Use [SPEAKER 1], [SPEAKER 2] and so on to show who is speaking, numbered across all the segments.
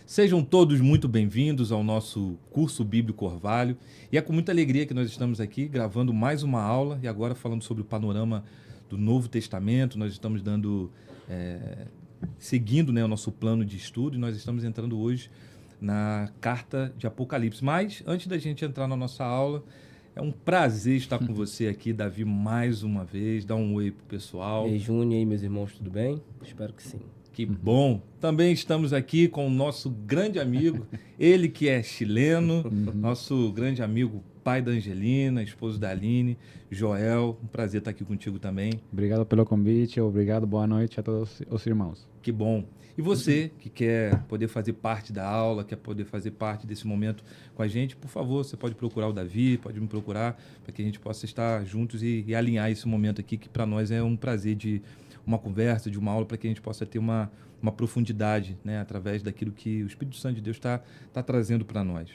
[SPEAKER 1] Sejam todos muito bem-vindos ao nosso curso Bíblico Orvalho. E é com muita alegria que nós estamos aqui gravando mais uma aula e agora falando sobre o panorama do Novo Testamento. Nós estamos seguindo, né, o nosso plano de estudo e nós estamos entrando hoje na carta de Apocalipse. Mas antes da gente entrar na nossa aula, é um prazer estar com você aqui, Davi, mais uma vez. Dá um oi pro pessoal.
[SPEAKER 2] E aí, Júnior, e aí, meus irmãos, tudo bem? Espero que sim.
[SPEAKER 1] Que bom! Também estamos aqui com o nosso grande amigo, ele que é chileno, nosso grande amigo, pai da Angelina, esposo da Aline, Joel. Um prazer estar aqui contigo também.
[SPEAKER 3] Obrigado pelo convite, obrigado, boa noite a todos os irmãos.
[SPEAKER 1] Que bom! E você que quer poder fazer parte da aula, quer poder fazer parte desse momento com a gente, por favor, você pode procurar o Davi, pode me procurar, para que a gente possa estar juntos e alinhar esse momento aqui, que para nós é um prazer de uma conversa, de uma aula, para que a gente possa ter uma profundidade, né, através daquilo que o Espírito Santo de Deus está trazendo para nós.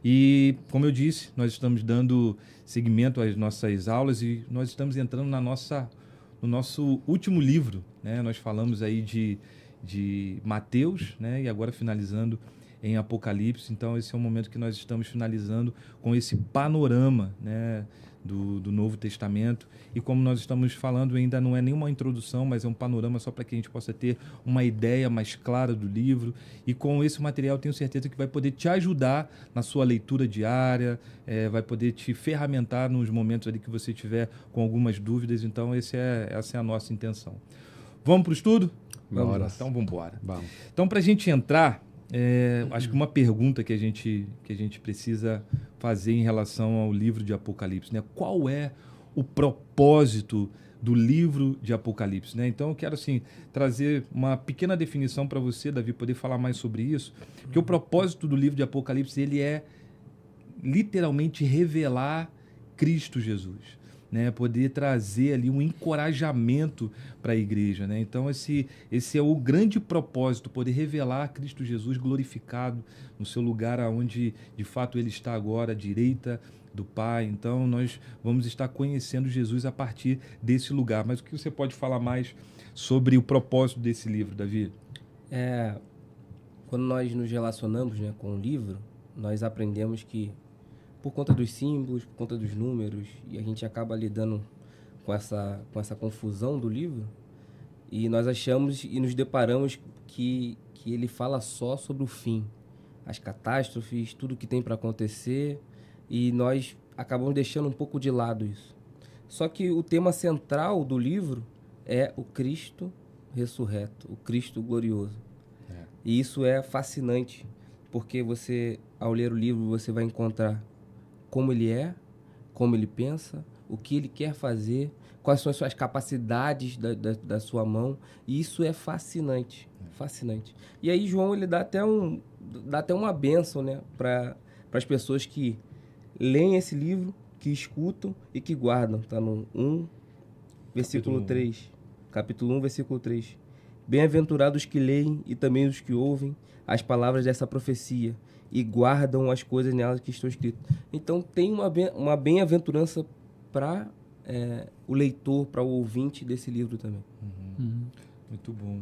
[SPEAKER 1] E, como eu disse, nós estamos dando seguimento às nossas aulas e nós estamos entrando no nosso último livro, né? Nós falamos aí de Mateus, né? E agora finalizando em Apocalipse. Então esse é o momento que nós estamos finalizando com esse panorama, né, do Novo Testamento. E como nós estamos falando, ainda não é nenhuma introdução, mas é um panorama só para que a gente possa ter uma ideia mais clara do livro. E com esse material tenho certeza que vai poder te ajudar na sua leitura diária, vai poder te ferramentar nos momentos ali que você tiver com algumas dúvidas. Então essa é a nossa intenção. Vamos para o estudo?
[SPEAKER 3] Bora.
[SPEAKER 1] Então vamos embora.
[SPEAKER 3] Vamos.
[SPEAKER 1] Então, para a gente entrar, acho que uma pergunta que a gente precisa fazer em relação ao livro de Apocalipse, né? Qual é o propósito do livro de Apocalipse, né? Então, eu quero assim trazer uma pequena definição para você, Davi, poder falar mais sobre isso, porque o propósito do livro de Apocalipse, ele é literalmente revelar Cristo Jesus, né, poder trazer ali um encorajamento para a igreja, né? Então esse é o grande propósito, poder revelar Cristo Jesus glorificado no seu lugar aonde de fato ele está agora, à direita do Pai. Então nós vamos estar conhecendo Jesus a partir desse lugar. Mas o que você pode falar mais sobre o propósito desse livro, Davi?
[SPEAKER 2] Quando nós nos relacionamos, né, com o livro, nós aprendemos que por conta dos símbolos, por conta dos números, e a gente acaba lidando com essa confusão do livro, e nós achamos e nos deparamos que ele fala só sobre o fim, as catástrofes, tudo que tem para acontecer, e nós acabamos deixando um pouco de lado isso. Só que o tema central do livro é o Cristo ressurreto, o Cristo glorioso. E isso é fascinante, porque você, ao ler o livro, você vai encontrar como ele é, como ele pensa, o que ele quer fazer, quais são as suas capacidades da sua mão. E isso é fascinante, fascinante. E aí João, ele dá até uma bênção, né, para as pessoas que leem esse livro, que escutam e que guardam. Está no 1, versículo 3. Capítulo 1, versículo 3. Bem-aventurados que leem e também os que ouvem as palavras dessa profecia e guardam as coisas nelas que estão escritas. Então tem uma bem-aventurança para o leitor, para o ouvinte desse livro também.
[SPEAKER 1] Muito bom.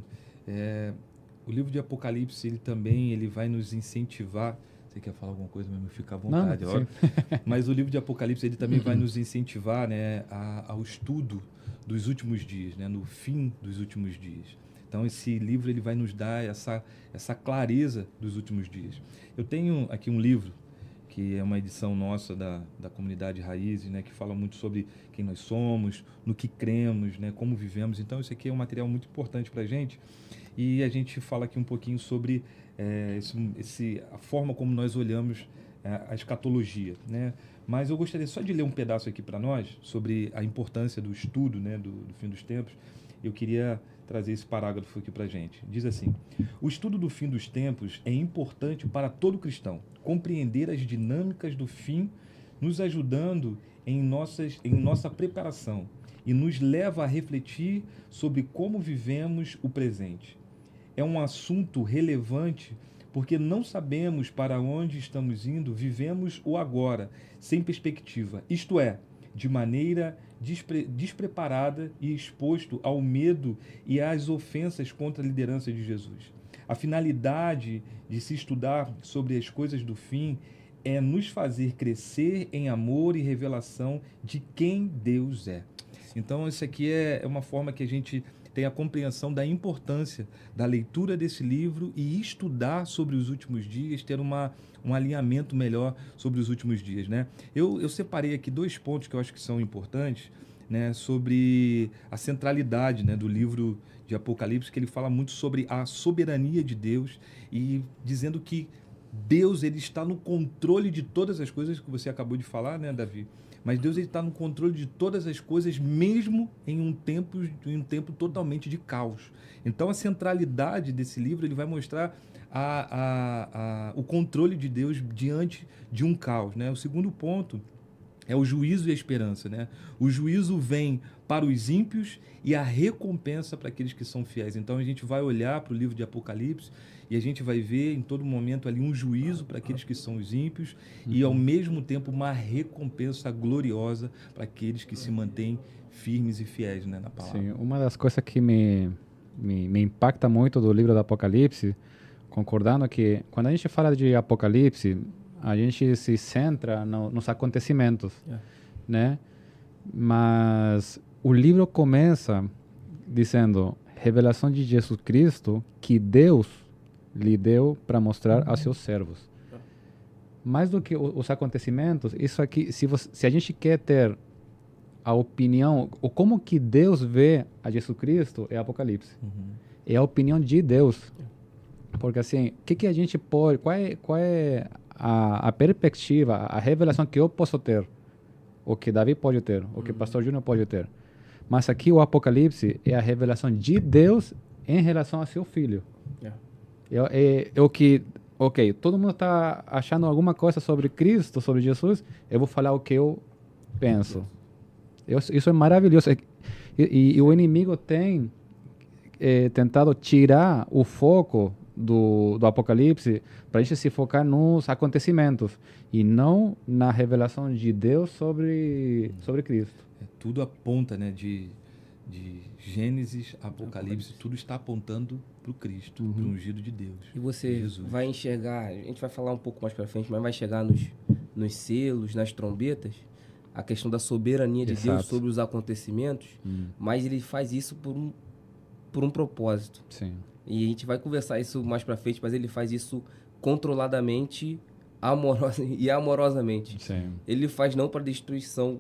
[SPEAKER 1] O livro de Apocalipse, ele vai nos incentivar. Você quer falar alguma coisa mesmo? Fica à vontade.
[SPEAKER 3] Não,
[SPEAKER 1] mas o livro de Apocalipse, ele também vai nos incentivar, né, ao estudo dos últimos dias, né, no fim dos últimos dias. Então esse livro ele vai nos dar essa clareza dos últimos dias. Eu tenho aqui um livro que é uma edição nossa da comunidade Raízes, né, que fala muito sobre quem nós somos, no que cremos, né, como vivemos. Então isso aqui é um material muito importante para a gente. E a gente fala aqui um pouquinho sobre a forma como nós olhamos a escatologia, né? Mas eu gostaria só de ler um pedaço aqui para nós sobre a importância do estudo, né, do fim dos tempos. Eu queria trazer esse parágrafo aqui para a gente. Diz assim: o estudo do fim dos tempos é importante para todo cristão. Compreender as dinâmicas do fim, nos ajudando em nossa preparação e nos leva a refletir sobre como vivemos o presente. É um assunto relevante porque não sabemos para onde estamos indo, vivemos o agora, sem perspectiva. Isto é, de maneira despreparada e exposto ao medo e às ofensas contra a liderança de Jesus. A finalidade de se estudar sobre as coisas do fim é nos fazer crescer em amor e revelação de quem Deus é. Então, isso aqui é uma forma que a gente tem a compreensão da importância da leitura desse livro e estudar sobre os últimos dias, ter um alinhamento melhor sobre os últimos dias, né? Eu separei aqui 2 pontos que eu acho que são importantes, né, sobre a centralidade, né, do livro de Apocalipse, que ele fala muito sobre a soberania de Deus e dizendo que Deus, ele está no controle de todas as coisas que você acabou de falar, né, Davi? Mas Deus, ele está no controle de todas as coisas, mesmo em um tempo totalmente de caos. Então, a centralidade desse livro, ele vai mostrar o controle de Deus diante de um caos, né? O segundo ponto é o juízo e a esperança, né? O juízo vem para os ímpios e a recompensa para aqueles que são fiéis. Então, a gente vai olhar para o livro de Apocalipse e a gente vai ver em todo momento ali um juízo para aqueles que são os ímpios e, ao mesmo tempo, uma recompensa gloriosa para aqueles que se mantêm firmes e fiéis, né, na palavra.
[SPEAKER 3] Sim, uma das coisas que me impacta muito do livro do Apocalipse, concordando que quando a gente fala de Apocalipse, a gente se centra nos acontecimentos, né? Mas o livro começa dizendo revelação de Jesus Cristo que Deus lhe deu para mostrar aos seus servos. Mais do que os acontecimentos, isso aqui, se a gente quer ter a opinião, ou como que Deus vê a Jesus Cristo, é Apocalipse. É a opinião de Deus. Porque assim, o que a gente pode, qual é a perspectiva, a revelação que eu posso ter, o que Davi pode ter, o que o pastor Júnior pode ter. Mas aqui o Apocalipse é a revelação de Deus em relação a seu filho. É o que, ok, todo mundo está achando alguma coisa sobre Cristo, sobre Jesus, eu vou falar o que eu penso. Isso é maravilhoso. E o inimigo tem tentado tirar o foco do Apocalipse para a gente se focar nos acontecimentos e não na revelação de Deus sobre Cristo.
[SPEAKER 1] Tudo aponta, né, de Gênesis, Apocalipse, tudo está apontando para o Cristo, para o ungido de Deus.
[SPEAKER 2] E você vai enxergar, a gente vai falar um pouco mais para frente, mas vai chegar nos selos, nas trombetas, a questão da soberania de Deus sobre os acontecimentos, mas ele faz isso por um propósito.
[SPEAKER 3] Sim.
[SPEAKER 2] E a gente vai conversar isso mais pra frente, mas ele faz isso controladamente e amorosamente.
[SPEAKER 3] Sim.
[SPEAKER 2] Ele faz não para destruição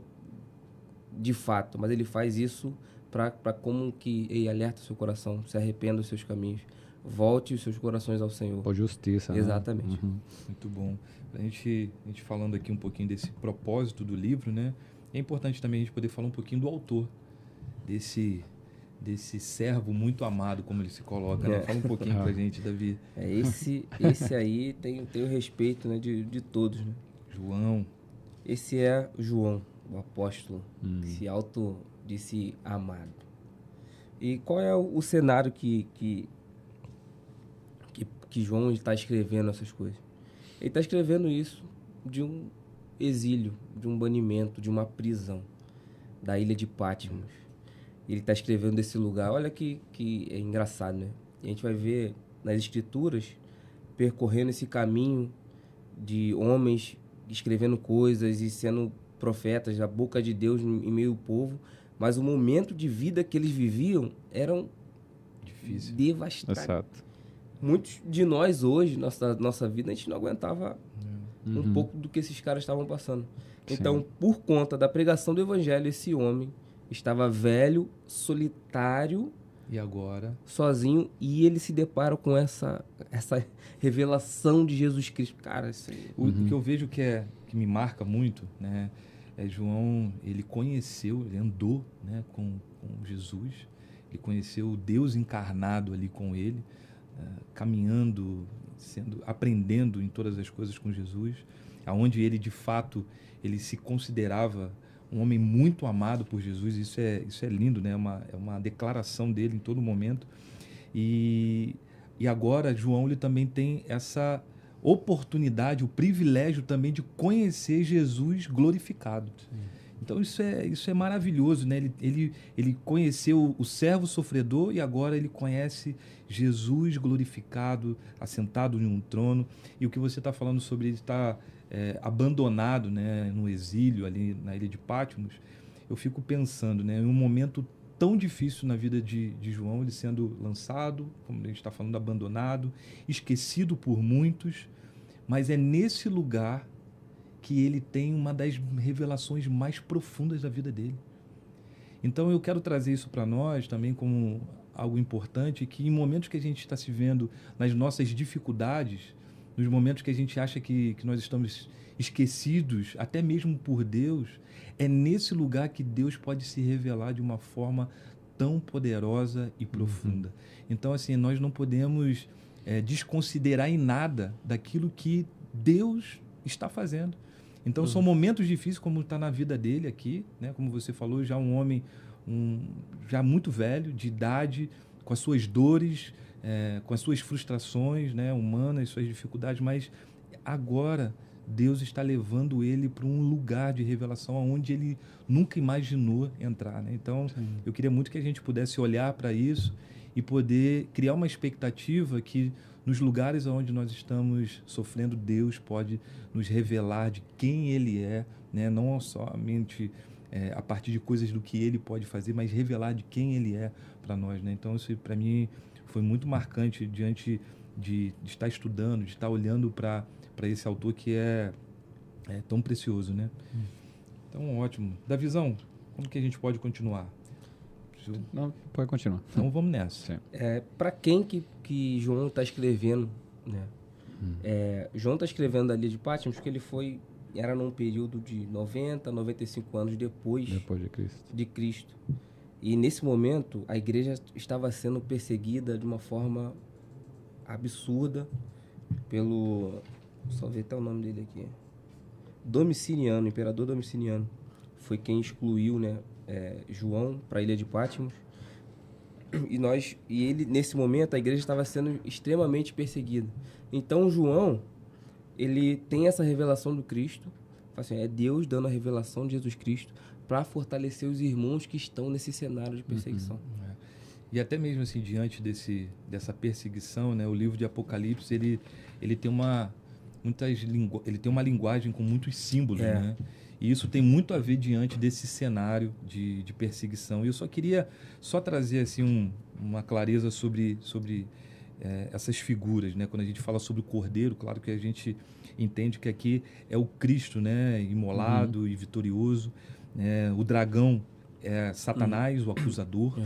[SPEAKER 2] de fato, mas ele faz isso para como que ele alerta o seu coração, se arrependa dos seus caminhos, volte os seus corações ao Senhor.
[SPEAKER 3] Por justiça.
[SPEAKER 2] Exatamente.
[SPEAKER 3] Né?
[SPEAKER 1] Muito bom. A gente falando aqui um pouquinho desse propósito do livro, né? É importante também a gente poder falar um pouquinho do autor desse servo muito amado, como ele se coloca, né? Fala um pouquinho pra gente, Davi.
[SPEAKER 2] Esse aí tem o respeito, né, de todos, né?
[SPEAKER 1] João.
[SPEAKER 2] Esse é João, o apóstolo, que se disse amado. E qual é o cenário que João está escrevendo essas coisas? Ele está escrevendo isso de um exílio, de um banimento, de uma prisão, da ilha de Patmos. Ele está escrevendo desse lugar. Olha que é engraçado, né? E a gente vai ver nas Escrituras percorrendo esse caminho de homens escrevendo coisas e sendo profetas da boca de Deus em meio ao povo, mas o momento de vida que eles viviam eram
[SPEAKER 1] difícil,
[SPEAKER 2] devastadores.
[SPEAKER 3] Exato.
[SPEAKER 2] Muitos de nós hoje, nossa vida, a gente não aguentava um pouco do que esses caras estavam passando. Então, por conta da pregação do evangelho, esse homem estava velho, solitário,
[SPEAKER 1] e agora
[SPEAKER 2] sozinho, e ele se depara com essa revelação de Jesus Cristo. Cara, isso aí...
[SPEAKER 1] O que eu vejo que me marca muito, né, é João, ele andou, né, com Jesus, ele conheceu o Deus encarnado ali com ele, caminhando, aprendendo em todas as coisas com Jesus, aonde ele de fato ele se considerava um homem muito amado por Jesus. Isso é lindo, né? É uma declaração dele em todo momento. E agora João ele também tem essa oportunidade, o privilégio também de conhecer Jesus glorificado. Sim. Então isso é maravilhoso, né? Ele conheceu o servo sofredor e agora ele conhece Jesus glorificado, assentado em um trono. E o que você está falando sobre ele estar abandonado, né, no exílio ali na ilha de Patmos, eu fico pensando, né, em um momento tão difícil na vida de João, ele sendo lançado, como a gente está falando, abandonado, esquecido por muitos, mas é nesse lugar que ele tem uma das revelações mais profundas da vida dele. Então eu quero trazer isso para nós também como algo importante, que em momentos que a gente está se vendo nas nossas dificuldades, nos momentos que a gente acha que nós estamos esquecidos, até mesmo por Deus, é nesse lugar que Deus pode se revelar de uma forma tão poderosa e profunda. Então, assim, nós não podemos desconsiderar em nada daquilo que Deus está fazendo. Então, são momentos difíceis, como está na vida dele aqui, né? Como você falou, já um homem já muito velho, de idade, com as suas dores, com as suas frustrações, né, humanas, suas dificuldades, mas agora Deus está levando ele para um lugar de revelação onde ele nunca imaginou entrar, né? Então, eu queria muito que a gente pudesse olhar para isso e poder criar uma expectativa que nos lugares onde nós estamos sofrendo, Deus pode nos revelar de quem Ele é, né? Não somente a partir de coisas do que Ele pode fazer, mas revelar de quem Ele é para nós, né? Então, isso para mim foi muito marcante diante de estar estudando, de estar olhando para esse autor que é tão precioso, né? Então, ótimo. Davizão, como que a gente pode continuar?
[SPEAKER 3] Não, pode continuar.
[SPEAKER 1] Então, vamos nessa.
[SPEAKER 2] Para quem que João está escrevendo, né? João está escrevendo ali de Patmos porque era num período de 90, 95 anos depois de Cristo. E nesse momento, a igreja estava sendo perseguida de uma forma absurda pelo... Só ver até o nome dele aqui. Domiciliano, imperador Domiciliano. Foi quem excluiu, né, João para a ilha de Patmos. E ele, nesse momento, a igreja estava sendo extremamente perseguida. Então, João, ele tem essa revelação do Cristo. Assim, é Deus dando a revelação de Jesus Cristo para fortalecer os irmãos que estão nesse cenário de perseguição.
[SPEAKER 1] E até mesmo assim, diante dessa perseguição, né, o livro de Apocalipse, ele tem uma linguagem com muitos símbolos, né? E isso tem muito a ver diante desse cenário de perseguição. E eu só queria trazer assim, uma clareza sobre essas figuras, né? Quando a gente fala sobre o Cordeiro, claro que a gente entende que aqui é o Cristo, né? Imolado e vitorioso. O dragão é Satanás, o acusador.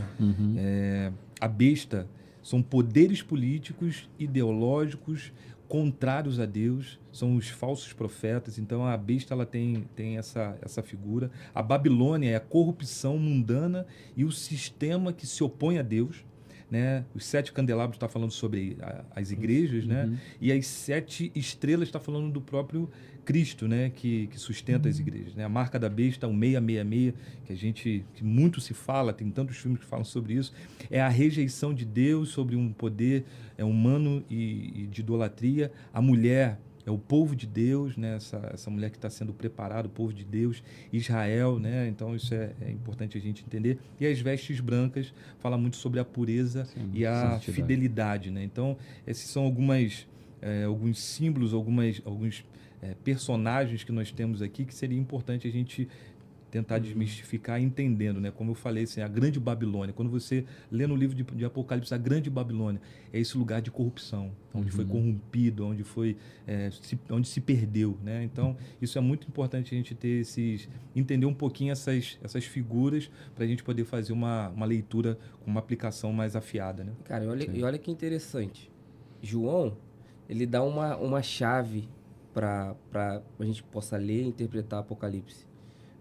[SPEAKER 1] A besta são poderes políticos, ideológicos, contrários a Deus, são os falsos profetas. Então a besta ela tem essa figura. A Babilônia é a corrupção mundana e o sistema que se opõe a Deus, né? Os 7 candelabros está falando sobre as igrejas, né? E as 7 estrelas está falando do próprio Cristo, né? Que sustenta as igrejas, né? A marca da besta, o 666, que muito se fala, tem tantos filmes que falam sobre isso, é a rejeição de Deus sobre um poder humano e de idolatria. A mulher é o povo de Deus, né? Essa mulher que está sendo preparada, o povo de Deus, Israel, né? Então isso é importante a gente entender. E as vestes brancas fala muito sobre a pureza e a fidelidade, né? Então esses são alguns símbolos, alguns personagens que nós temos aqui que seria importante a gente tentar desmistificar entendendo, né? Como eu falei, assim, a grande Babilônia. Quando você lê no livro de Apocalipse, a grande Babilônia é esse lugar de corrupção, onde foi corrompido, onde se perdeu, né? Então, isso é muito importante a gente ter entender um pouquinho essas figuras para a gente poder fazer uma leitura com uma aplicação mais afiada, né?
[SPEAKER 2] Cara, e olha que interessante. João, ele dá uma chave para a gente possa ler e interpretar Apocalipse.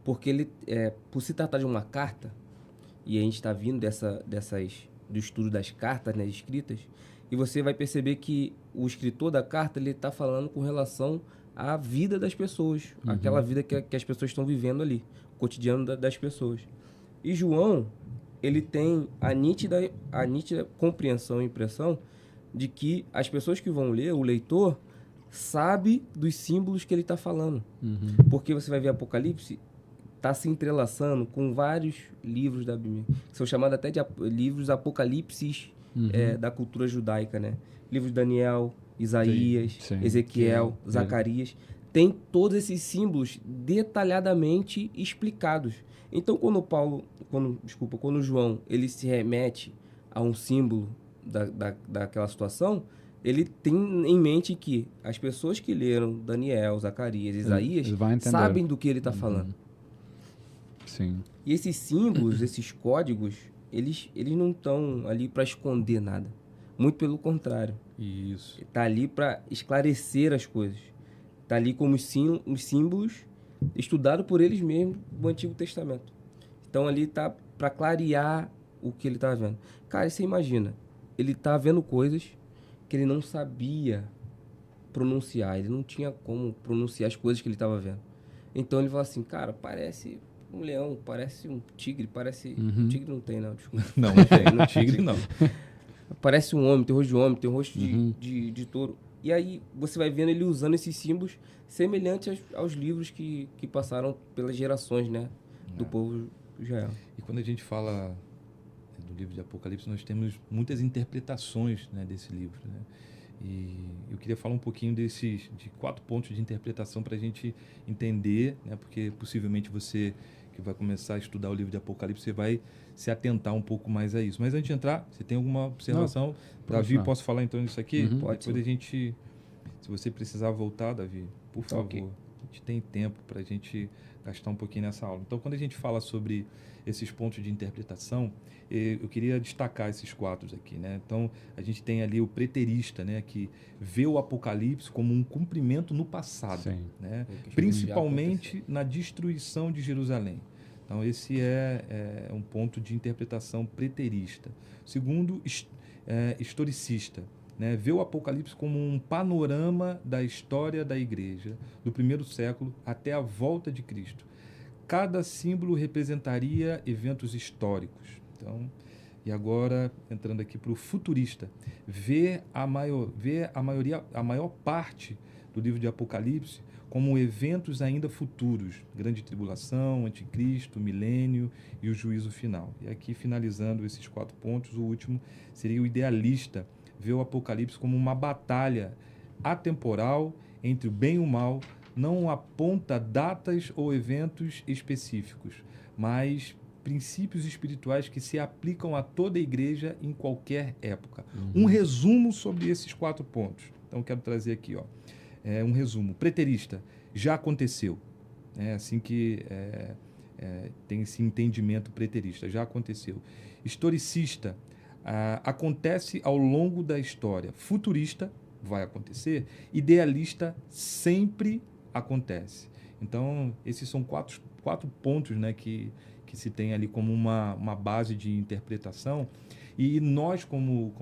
[SPEAKER 2] Porque ele, por se tratar de uma carta, e a gente está vindo do estudo das cartas, né, escritas, e você vai perceber que o escritor da carta ele está falando com relação à vida das pessoas, aquela vida que as pessoas estão vivendo ali, o cotidiano das pessoas. E João, ele tem a nítida compreensão e impressão de que as pessoas que vão ler, o leitor, sabe dos símbolos que ele está falando. Porque você vai ver Apocalipse, está se entrelaçando com vários livros da Bíblia, que são chamados até de livros apocalipses da cultura judaica, né? Livro de Daniel, Isaías,
[SPEAKER 3] Sim.
[SPEAKER 2] Ezequiel, Zacarias. Tem todos esses símbolos detalhadamente explicados. Então, quando João ele se remete a um símbolo daquela situação, ele tem em mente que as pessoas que leram Daniel, Zacarias, Isaías sabem do que ele está falando.
[SPEAKER 3] Sim.
[SPEAKER 2] E esses símbolos, esses códigos, eles não estão ali para esconder nada. Muito pelo contrário.
[SPEAKER 1] Isso.
[SPEAKER 2] Está ali para esclarecer as coisas. Está ali como os símbolos estudados por eles mesmos do Antigo Testamento. Então ali está para clarear o que ele está vendo. Cara, você imagina, ele está vendo coisas que ele não sabia pronunciar, ele não tinha como pronunciar as coisas que ele estava vendo. Então ele fala assim, cara, parece um leão, parece um tigre, parece... Tigre não tem, não, desculpa.
[SPEAKER 1] Não tem, tigre não.
[SPEAKER 2] Parece um homem, tem rosto de homem, tem rosto de touro. E aí você vai vendo ele usando esses símbolos semelhantes aos livros que passaram pelas gerações, né, do povo de Israel.
[SPEAKER 1] E quando a gente fala do livro de Apocalipse, nós temos muitas interpretações, né, desse livro, né? E eu queria falar um pouquinho de 4 pontos de interpretação para a gente entender, né, porque possivelmente você que vai começar a estudar o livro de Apocalipse, você vai se atentar um pouco mais a isso. Mas antes de entrar, você tem alguma observação? Davi, posso falar então nisso aqui?
[SPEAKER 2] Pode.
[SPEAKER 1] Depois a gente, se você precisar voltar, Davi, por favor. Okay. A gente tem tempo para a gente gastar um pouquinho nessa aula. Então, quando a gente fala sobre esses pontos de interpretação, eu queria destacar esses 4 aqui, né? Então, a gente tem ali o preterista, né, que vê o Apocalipse como um cumprimento no passado, né? Principalmente na destruição de Jerusalém. Então, esse é um ponto de interpretação preterista. Segundo, historicista, né? Vê o Apocalipse como um panorama da história da igreja, do 1º século até a volta de Cristo. Cada símbolo representaria eventos históricos. Então, e agora, entrando aqui para o futurista, vê a maior parte do livro de Apocalipse como eventos ainda futuros, grande tribulação, anticristo, milênio e o juízo final. E aqui, finalizando esses 4 pontos, o último seria o idealista, vê o Apocalipse como uma batalha atemporal entre o bem e o mal, não aponta datas ou eventos específicos, mas princípios espirituais que se aplicam a toda a igreja em qualquer época. Um resumo sobre esses 4 pontos. Então, quero trazer aqui, um resumo. Preterista, já aconteceu. É assim que tem esse entendimento preterista, já aconteceu. Historicista, acontece ao longo da história. Futurista, vai acontecer. Idealista, sempre acontece. Então, esses são 4 pontos, né, que se tem ali como uma base de interpretação. E nós, como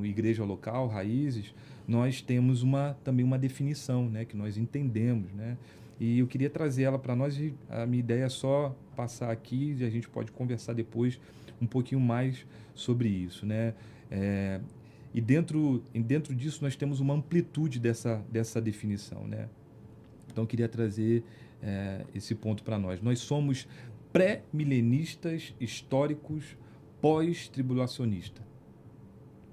[SPEAKER 1] igreja local, Raízes, nós temos também uma definição, né, que nós entendemos, né? E eu queria trazer ela para nós, e a minha ideia é só passar aqui e a gente pode conversar depois um pouquinho mais sobre isso, né? E dentro disso nós temos uma amplitude dessa definição, né? Então eu queria trazer esse ponto para nós. Nós somos pré-milenistas históricos pós-tribulacionista.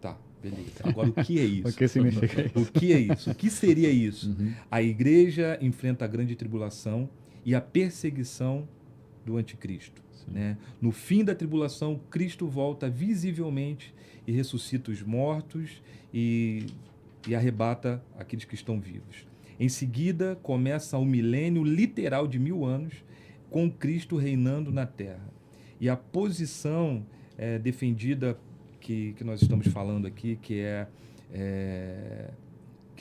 [SPEAKER 1] Tá, beleza. Agora, o que é isso?
[SPEAKER 3] O que significa isso?
[SPEAKER 1] O que é isso? O que seria isso? A igreja enfrenta a grande tribulação e a perseguição do anticristo. Né? No fim da tribulação, Cristo volta visivelmente e ressuscita os mortos e arrebata aqueles que estão vivos. Em seguida, começa o milênio literal de 1000 anos, com Cristo reinando na Terra. E a posição defendida que nós estamos falando aqui, que é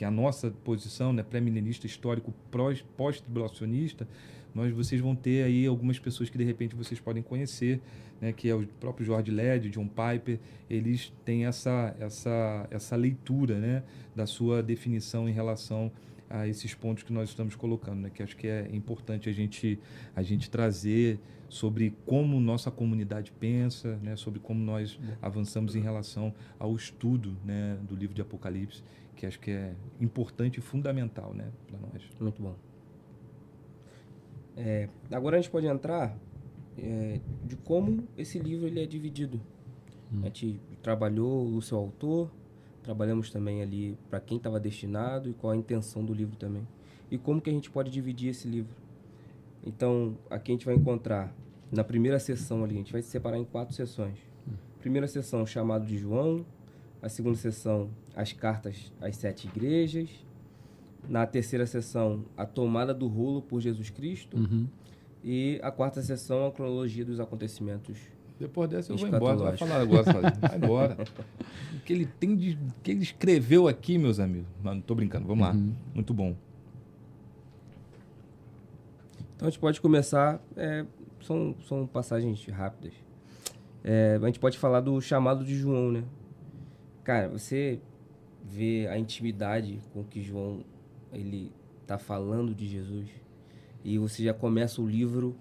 [SPEAKER 1] a nossa posição, né, pré-milenista histórico pós-tribulacionista, vocês vão ter aí algumas pessoas que de repente vocês podem conhecer, né, que é o próprio George Led, John Piper. Eles têm essa leitura, né, da sua definição em relação a esses pontos que nós estamos colocando, né, que acho que é importante a gente trazer sobre como nossa comunidade pensa, né, sobre como nós avançamos em relação ao estudo, né, do livro de Apocalipse, que acho que é importante e fundamental, né, para nós.
[SPEAKER 2] Muito bom. Agora a gente pode entrar de como esse livro ele é dividido. A gente trabalhou o seu autor, trabalhamos também ali para quem estava destinado e qual a intenção do livro também. E como que a gente pode dividir esse livro. Então, aqui a gente vai encontrar, na primeira sessão ali, a gente vai se separar em 4 sessões. Primeira sessão, chamado de João. A segunda sessão, as cartas às 7 igrejas. Na terceira sessão, a tomada do rolo por Jesus Cristo. E a quarta sessão, a cronologia dos acontecimentos.
[SPEAKER 1] Depois dessa eu vou embora, tu vai falar agora sozinho. Vai embora. O que ele escreveu aqui, meus amigos. Não tô brincando, vamos lá. Muito bom.
[SPEAKER 2] Então a gente pode começar, são passagens rápidas. A gente pode falar do chamado de João, né? Cara, você vê a intimidade com que João ele tá falando de Jesus e você já começa o livro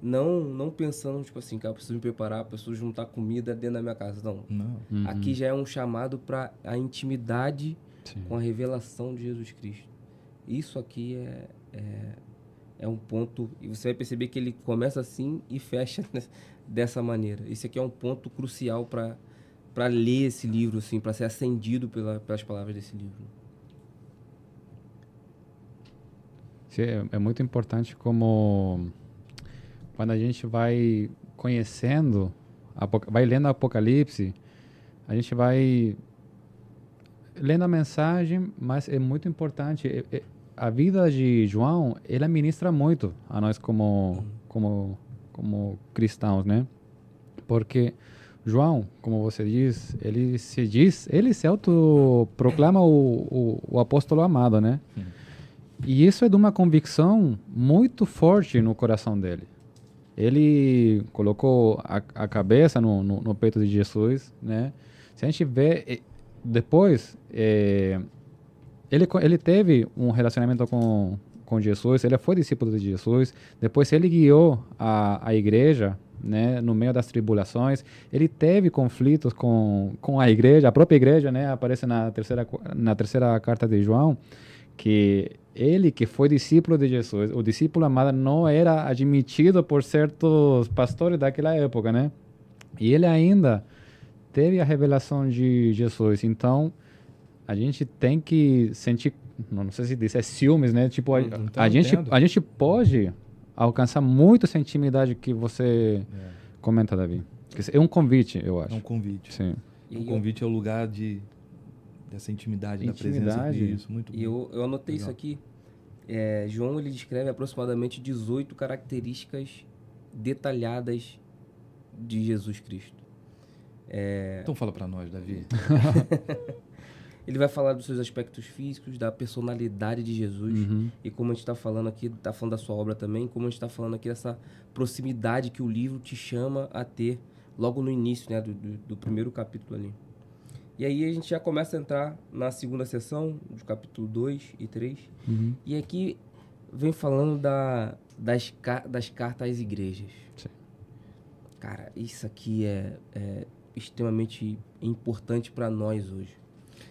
[SPEAKER 2] não pensando, tipo assim, cara, eu preciso me preparar, preciso juntar comida dentro da minha casa. Não. Aqui já é um chamado para a intimidade com a revelação de Jesus Cristo. Isso aqui é um ponto, e você vai perceber que ele começa assim e fecha dessa maneira. Esse aqui é um ponto crucial para ler esse livro, assim, para ser acendido pelas palavras desse livro.
[SPEAKER 3] Sim, é muito importante como quando a gente vai conhecendo, vai lendo o Apocalipse, a gente vai lendo a mensagem, mas é muito importante. A vida de João, ele ministra muito a nós como cristãos, né? Porque João, como você diz, ele se autoproclama o apóstolo amado, né? E isso é de uma convicção muito forte no coração dele. Ele colocou a cabeça no peito de Jesus, né? Se a gente vê depois, ele teve um relacionamento com Jesus, ele foi discípulo de Jesus, depois ele guiou a igreja, né, no meio das tribulações, ele teve conflitos com a igreja, a própria igreja, né, aparece na terceira carta de João, que ele que foi discípulo de Jesus, o discípulo amado não era admitido por certos pastores daquela época, né, e ele ainda teve a revelação de Jesus. Então a gente tem que sentir, não sei se diz, ciúmes, né? Tipo, a gente pode alcançar muito essa intimidade que você comenta, Davi. É um convite, eu acho.
[SPEAKER 1] É um convite.
[SPEAKER 3] Sim.
[SPEAKER 1] Um convite ao lugar dessa intimidade, da presença de Deus. Muito bom.
[SPEAKER 2] E eu anotei isso aqui. João, ele descreve aproximadamente 18 características detalhadas de Jesus Cristo.
[SPEAKER 1] Então fala para nós, Davi.
[SPEAKER 2] Ele vai falar dos seus aspectos físicos, da personalidade de Jesus. E como a gente está falando aqui, está falando da sua obra também, como a gente está falando aqui dessa proximidade que o livro te chama a ter logo no início, né, do primeiro capítulo ali. E aí a gente já começa a entrar na segunda sessão, do capítulo 2 e 3. E aqui vem falando das cartas às igrejas.
[SPEAKER 3] Sim.
[SPEAKER 2] Cara, isso aqui é extremamente importante para nós hoje.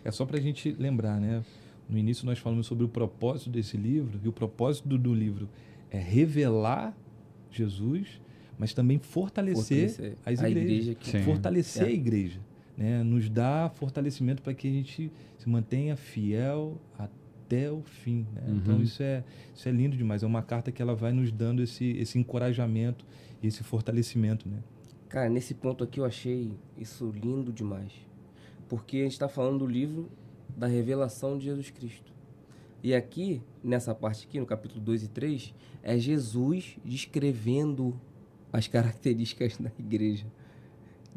[SPEAKER 1] É só para a gente lembrar, né? No início nós falamos sobre o propósito desse livro, e o propósito do livro é revelar Jesus, mas também fortalecer as igrejas. Fortalecer a igreja, né? Nos dá fortalecimento para que a gente se mantenha fiel até o fim, né? Então isso é lindo demais. É uma carta que ela vai nos dando esse encorajamento e esse fortalecimento, né?
[SPEAKER 2] Cara, nesse ponto aqui eu achei isso lindo demais. Porque a gente está falando do livro da revelação de Jesus Cristo. E aqui, nessa parte aqui, no capítulo 2 e 3, é Jesus descrevendo as características da igreja.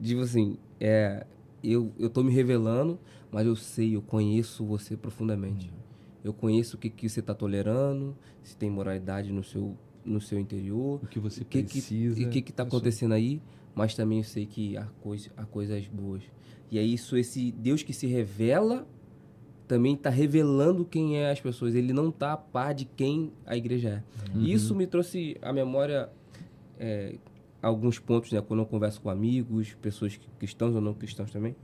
[SPEAKER 2] Tipo assim, eu estou me revelando, mas eu conheço você profundamente. Eu conheço o que você está tolerando, se tem moralidade no seu interior.
[SPEAKER 1] O que você precisa.
[SPEAKER 2] E o que está acontecendo aí, mas também eu sei que há coisas boas. E é isso, esse Deus que se revela também está revelando quem é as pessoas. Ele não está a par de quem a igreja é. E isso me trouxe à memória alguns pontos, né? Quando eu converso com amigos, pessoas cristãos ou não cristãos também.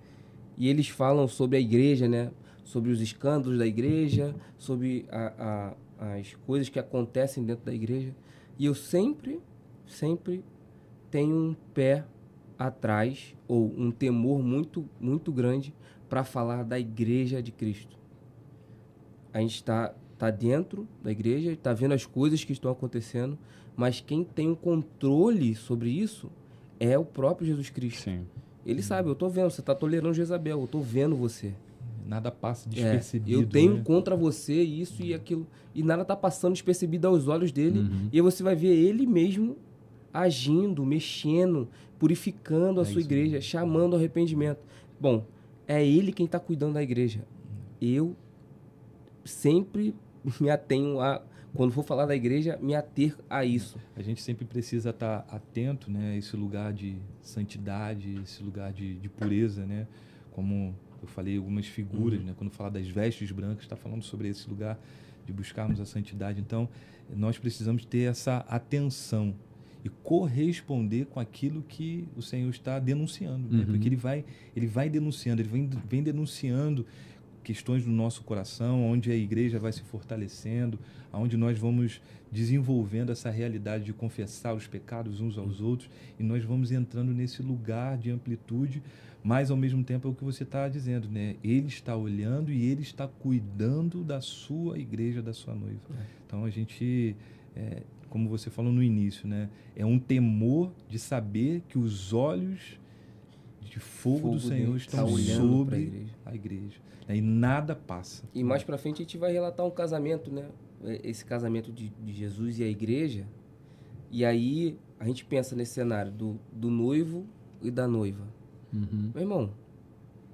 [SPEAKER 2] E eles falam sobre a igreja, né? Sobre os escândalos da igreja, sobre as coisas que acontecem dentro da igreja. E eu sempre tenho um pé atrás, ou um temor muito grande para falar da igreja de Cristo. A gente está dentro da igreja, está vendo as coisas que estão acontecendo, mas quem tem o controle sobre isso é o próprio Jesus Cristo.
[SPEAKER 3] Sim.
[SPEAKER 2] Ele sabe, eu estou vendo, você está tolerando Jezabel, eu estou vendo você.
[SPEAKER 1] Nada passa despercebido.
[SPEAKER 2] Eu tenho
[SPEAKER 1] né?
[SPEAKER 2] contra você isso e aquilo. E nada está passando despercebido aos olhos dele. E aí você vai ver ele mesmo agindo, mexendo, purificando a sua igreja, chamando ao arrependimento. Bom, é ele quem está cuidando da igreja. Eu sempre me atenho a, quando for falar da igreja, me ater a isso.
[SPEAKER 1] A gente sempre precisa estar atento, né, a esse lugar de santidade, esse lugar de pureza, né? Como eu falei, algumas figuras, né? Quando fala das vestes brancas, está falando sobre esse lugar de buscarmos a santidade. Então, nós precisamos ter essa atenção e corresponder com aquilo que o Senhor está denunciando, né? Porque ele vai denunciando, ele vem denunciando questões do nosso coração, onde a igreja vai se fortalecendo, onde nós vamos desenvolvendo essa realidade de confessar os pecados uns aos outros, e nós vamos entrando nesse lugar de amplitude, mas ao mesmo tempo é o que você está dizendo, né? Ele está olhando e ele está cuidando da sua igreja, da sua noiva. Então a gente, como você falou no início, né? É um temor de saber que os olhos de fogo do Senhor estão sobre a igreja. E nada passa.
[SPEAKER 2] E mais pra frente a gente vai relatar um casamento, né? Esse casamento de Jesus e a igreja. E aí a gente pensa nesse cenário do noivo e da noiva. Meu irmão,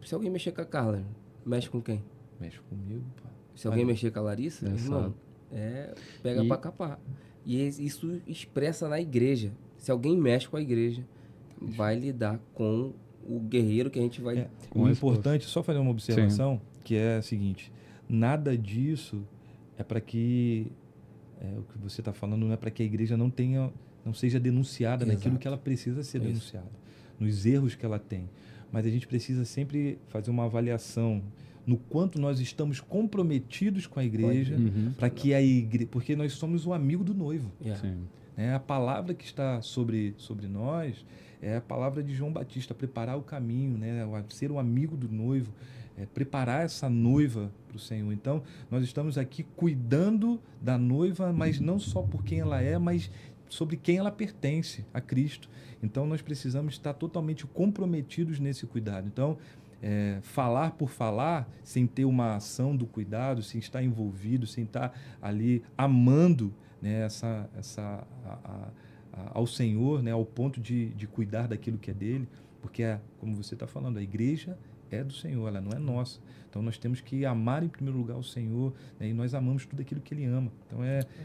[SPEAKER 2] se alguém mexer com a Carla, mexe com quem?
[SPEAKER 1] Mexe comigo, pá.
[SPEAKER 2] Se alguém mexer com a Larissa, irmão, pega pra capar. E isso expressa na igreja. Se alguém mexe com a igreja, vai lidar com o guerreiro que a gente vai...
[SPEAKER 1] O importante, só fazer uma observação, que é a seguinte: nada disso é para que o que você está falando não é para que a igreja não seja denunciada naquilo que ela precisa ser denunciada, nos erros que ela tem. Mas a gente precisa sempre fazer uma avaliação no quanto nós estamos comprometidos com a igreja, para que a igreja, porque nós somos o amigo do noivo. A palavra que está sobre nós é a palavra de João Batista, preparar o caminho, né? Ser o amigo do noivo, preparar essa noiva para o Senhor. Então, nós estamos aqui cuidando da noiva, mas não só por quem ela é, mas sobre quem ela pertence, a Cristo. Então, nós precisamos estar totalmente comprometidos nesse cuidado. Então, falar por falar, sem ter uma ação do cuidado, sem estar envolvido, sem estar ali amando, né, ao Senhor, né, ao ponto de cuidar daquilo que é dele, porque, como você está falando, a igreja é do Senhor, ela não é nossa. Então, nós temos que amar em primeiro lugar o Senhor, né, e nós amamos tudo aquilo que Ele ama. Então,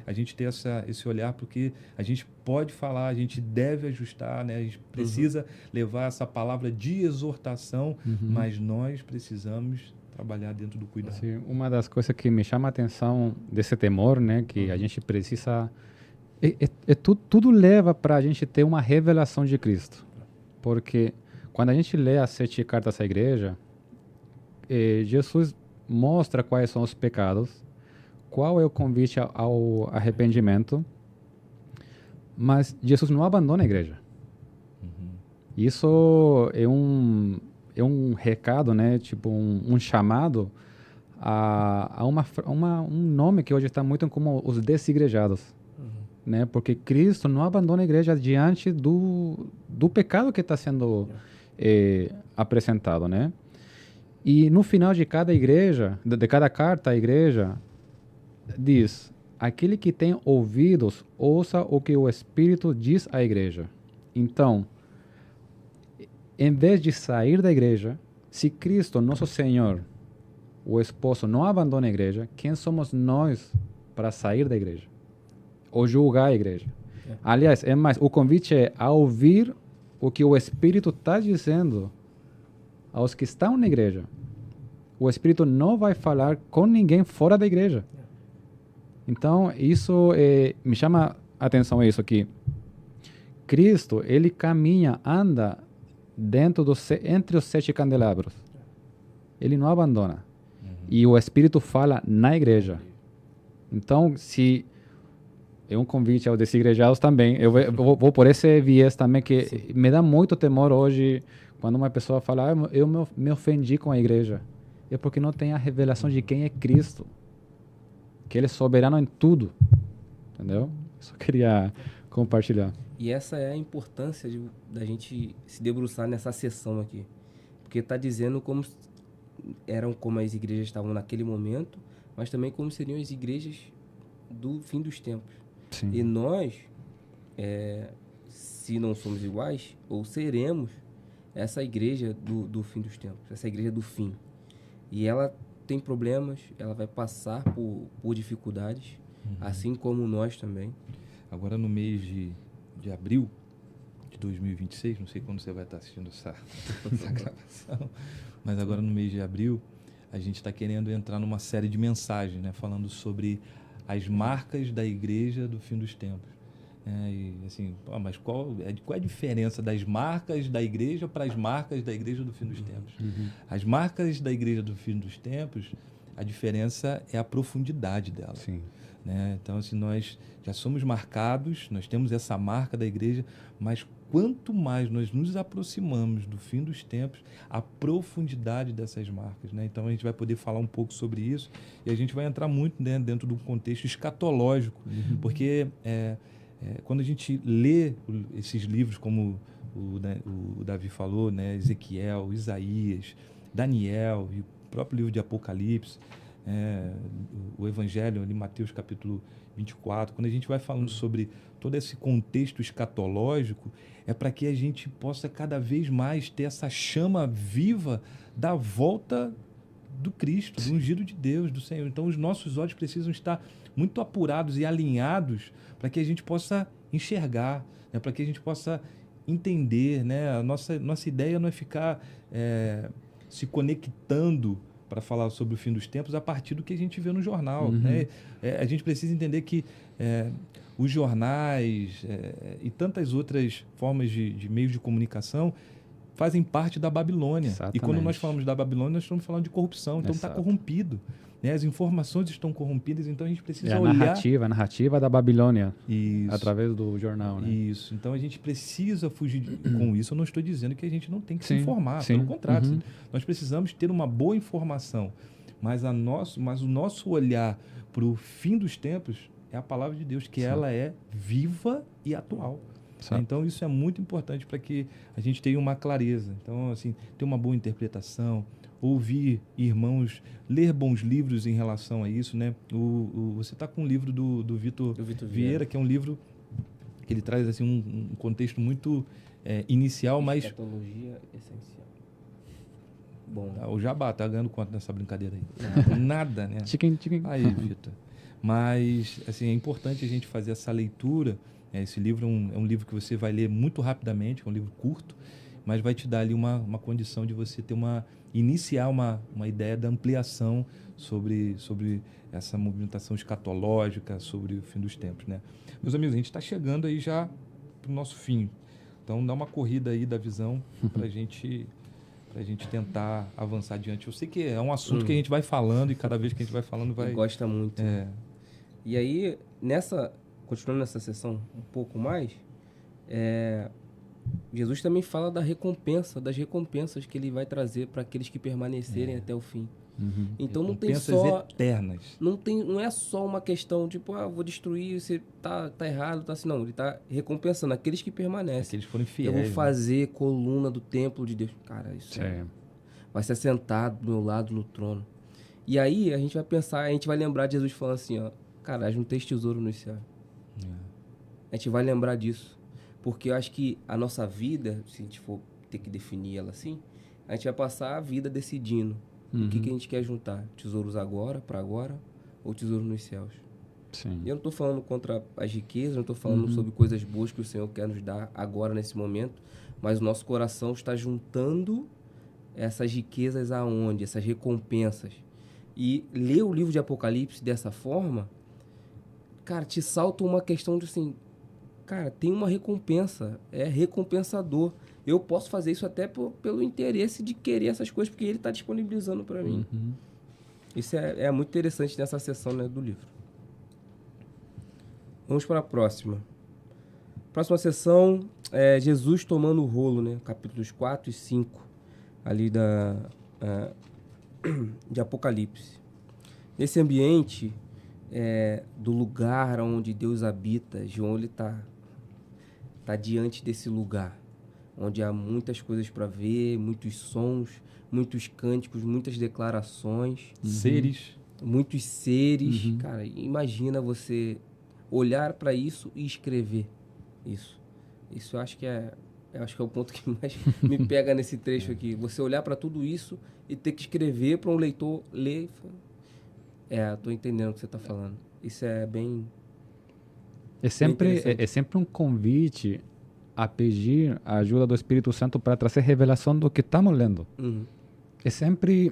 [SPEAKER 1] a gente ter esse olhar, porque a gente pode falar, a gente deve ajustar, né, a gente precisa levar essa palavra de exortação, mas nós precisamos trabalhar dentro do cuidado.
[SPEAKER 3] Sim, uma das coisas que me chama a atenção desse temor, né, que a gente precisa... tudo leva para a gente ter uma revelação de Cristo. Porque quando a gente lê as 7 cartas à igreja, Jesus mostra quais são os pecados, qual é o convite ao arrependimento, mas Jesus não abandona a igreja. Isso é um recado, né? Tipo um chamado a um nome que hoje está muito como os desigrejados. Né? Porque Cristo não abandona a igreja diante do pecado que está sendo apresentado, né? E no final de cada igreja, de cada carta à igreja, diz: aquele que tem ouvidos, ouça o que o Espírito diz à igreja. Então, em vez de sair da igreja, se Cristo, nosso Senhor, o esposo, não abandona a igreja, quem somos nós para sair da igreja? Ou julgar a igreja? Aliás, o convite é a ouvir o que o Espírito está dizendo aos que estão na igreja. O Espírito não vai falar com ninguém fora da igreja. Então, isso me chama a atenção isso aqui. Cristo, ele caminha, anda entre os 7 candelabros. Ele não abandona. E o Espírito fala na igreja. Então, se é um convite aos desigrejados também. Eu vou por esse viés também, que
[SPEAKER 2] Sim.
[SPEAKER 3] me dá muito temor hoje quando uma pessoa fala, eu me ofendi com a igreja. É porque não tem a revelação de quem é Cristo. Que Ele é soberano em tudo. Entendeu? Só queria compartilhar.
[SPEAKER 2] E essa é a importância da gente se debruçar nessa sessão aqui. Porque está dizendo como as igrejas estavam naquele momento, mas também como seriam as igrejas do fim dos tempos.
[SPEAKER 3] Sim.
[SPEAKER 2] E nós, se não somos iguais, ou seremos essa igreja do fim dos tempos, essa igreja do fim. E ela tem problemas, ela vai passar por dificuldades, assim como nós também.
[SPEAKER 1] Agora, no mês de abril de 2026, não sei quando você vai estar assistindo essa gravação, mas agora no mês de abril, a gente está querendo entrar numa série de mensagens, né, falando sobre as marcas da igreja do fim dos tempos. E assim, mas qual é a diferença das marcas da igreja para as marcas da igreja do fim dos tempos? As marcas da igreja do fim dos tempos, a diferença é a profundidade dela.
[SPEAKER 3] Sim.
[SPEAKER 1] Né? Então, assim, nós já somos marcados, nós temos essa marca da igreja, mas quanto mais nós nos aproximamos do fim dos tempos, a profundidade dessas marcas. Né? Então, a gente vai poder falar um pouco sobre isso e a gente vai entrar muito, né, dentro de um contexto escatológico, porque quando a gente lê esses livros, como o Davi falou, né, Ezequiel, Isaías, Daniel e o próprio livro de Apocalipse, o Evangelho, ali, Mateus capítulo 24, quando a gente vai falando sobre todo esse contexto escatológico, é para que a gente possa cada vez mais ter essa chama viva da volta do Cristo, do ungido de Deus, do Senhor. Então, os nossos olhos precisam estar muito apurados e alinhados para que a gente possa enxergar, né? Para que a gente possa entender. Né? A nossa ideia não é ficar se conectando para falar sobre o fim dos tempos a partir do que a gente vê no jornal. Né? A gente precisa entender que os jornais e tantas outras formas de meios de comunicação fazem parte da Babilônia.
[SPEAKER 3] Exatamente.
[SPEAKER 1] E quando nós falamos da Babilônia, nós estamos falando de corrupção. Então está corrompido. Né? As informações estão corrompidas, então a gente precisa olhar...
[SPEAKER 3] A narrativa da Babilônia,
[SPEAKER 1] isso,
[SPEAKER 3] através do jornal. Né?
[SPEAKER 1] Isso. Então a gente precisa fugir com isso. Eu não estou dizendo que a gente não tem que se informar.
[SPEAKER 3] Sim.
[SPEAKER 1] Pelo contrário, nós precisamos ter uma boa informação. Mas o nosso olhar para o fim dos tempos é a palavra de Deus, que ela é viva e atual. Então, isso é muito importante para que a gente tenha uma clareza. Então, assim, ter uma boa interpretação, ouvir irmãos, ler bons livros em relação a isso, né? Você está com um livro do Vitor Vieira, que é um livro que ele traz assim, um contexto muito inicial, mas...
[SPEAKER 2] Escatologia essencial. Bom.
[SPEAKER 1] O Jabá tá ganhando quanto nessa brincadeira aí? Nada, né?
[SPEAKER 3] Chicken.
[SPEAKER 1] Aí, Vitor. Mas, assim, é importante a gente fazer essa leitura. Esse livro é um livro que você vai ler muito rapidamente, é um livro curto, mas vai te dar ali uma condição de você ter iniciar uma ideia da ampliação sobre essa movimentação escatológica, sobre o fim dos tempos, né? Meus amigos, a gente está chegando aí já para o nosso fim. Então, dá uma corrida aí da visão para a gente tentar avançar adiante. Eu sei que é um assunto que a gente vai falando e cada vez que a gente vai falando vai...
[SPEAKER 2] Gosta muito. E aí, continuando nessa sessão um pouco mais, Jesus também fala das recompensas que ele vai trazer para aqueles que permanecerem até o fim. Então não tem só
[SPEAKER 1] eternas.
[SPEAKER 2] Não é só uma questão tipo, vou destruir, você tá errado, tá assim, não, ele tá recompensando aqueles que permanecem.
[SPEAKER 1] Aqueles que foram fiéis.
[SPEAKER 2] Eu vou fazer coluna do templo de Deus. Cara, isso vai ser sentado do meu lado no trono. E aí a gente vai pensar, a gente vai lembrar de Jesus falando assim, cara, juntei tesouro no céu. A gente vai lembrar disso. Porque eu acho que a nossa vida, se a gente for ter que definir ela assim, a gente vai passar a vida decidindo o que a gente quer juntar. Tesouros para agora, ou tesouro nos céus.
[SPEAKER 3] Sim.
[SPEAKER 2] E eu não estou falando contra as riquezas, não estou falando sobre coisas boas que o Senhor quer nos dar agora, nesse momento, mas o nosso coração está juntando essas riquezas aonde? Essas recompensas. E ler o livro de Apocalipse dessa forma, cara, te salta uma questão de assim, cara, tem uma recompensa, é recompensador. Eu posso fazer isso até pelo interesse de querer essas coisas, porque ele está disponibilizando para mim. Isso é muito interessante nessa seção, né, do livro. Vamos para a próxima. Próxima sessão é Jesus tomando o rolo, né? Capítulos 4 e 5, ali de Apocalipse. Nesse ambiente do lugar onde Deus habita, João ele tá diante desse lugar, onde há muitas coisas para ver, muitos sons, muitos cânticos, muitas declarações.
[SPEAKER 1] Seres.
[SPEAKER 2] Muitos seres. Cara, imagina você olhar para isso e escrever isso. Isso eu acho que é o ponto que mais me pega nesse trecho aqui. Você olhar para tudo isso e ter que escrever para um leitor ler. Tô entendendo o que você está falando. Isso é bem...
[SPEAKER 3] É sempre um convite a pedir a ajuda do Espírito Santo para trazer revelação do que estamos lendo. É sempre